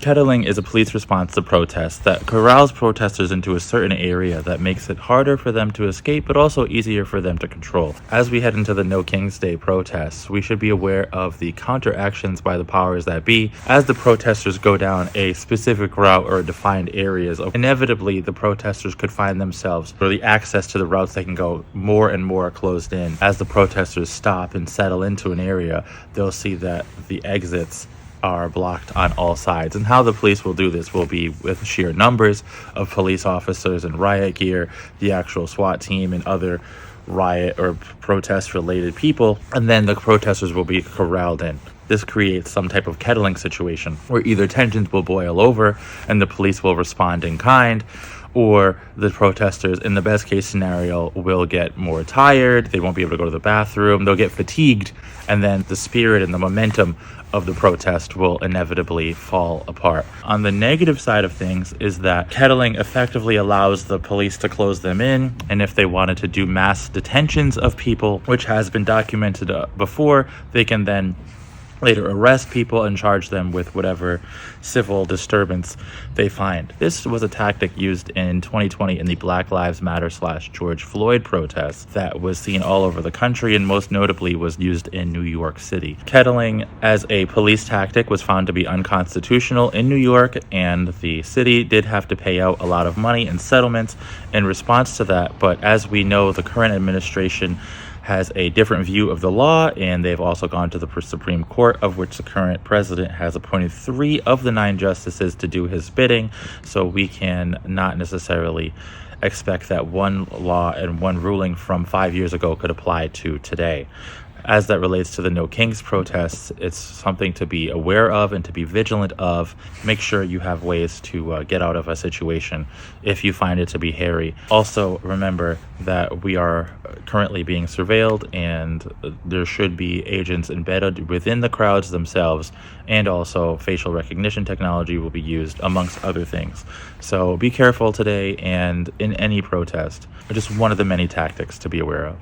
Kettling is a police response to protests that corrals protesters into a certain area that makes it harder for them to escape, but also easier for them to control. As we head into the No King's Day protests, we should be aware of the counteractions by the powers that be as the protesters go down a specific route or defined areas. Inevitably, the protesters could find themselves, or the access to the routes they can go, more and more closed in. As the protesters stop and settle into an area, they'll see that the exits are blocked on all sides. And how the police will do this will be with sheer numbers of police officers and riot gear, the actual SWAT team, and other riot or protest related people, and then the protesters will be corralled in. This creates some type of kettling situation where either tensions will boil over and the police will respond in kind, or the protesters, in the best case scenario, will get more tired, they won't be able to go to the bathroom, they'll get fatigued, and then the spirit and the momentum of the protest will inevitably fall apart. On the negative side of things is that kettling effectively allows the police to close them in, and if they wanted to do mass detentions of people, which has been documented before, they can then later arrest people and charge them with whatever civil disturbance they find. This was a tactic used in 2020 in the Black Lives Matter / George Floyd protests that was seen all over the country and most notably was used in New York City. Kettling as a police tactic was found to be unconstitutional in New York, and the city did have to pay out a lot of money in settlements in response to that. But as we know, the current administration has a different view of the law, and they've also gone to the Supreme Court, of which the current president has appointed 3 of the 9 justices to do his bidding. So we can not necessarily expect that one law and one ruling from 5 years ago could apply to today. As that relates to the No Kings protests, it's something to be aware of and to be vigilant of. Make sure you have ways to get out of a situation if you find it to be hairy. Also, remember that we are currently being surveilled, and there should be agents embedded within the crowds themselves, and also facial recognition technology will be used, amongst other things. So be careful today and in any protest. Just one of the many tactics to be aware of.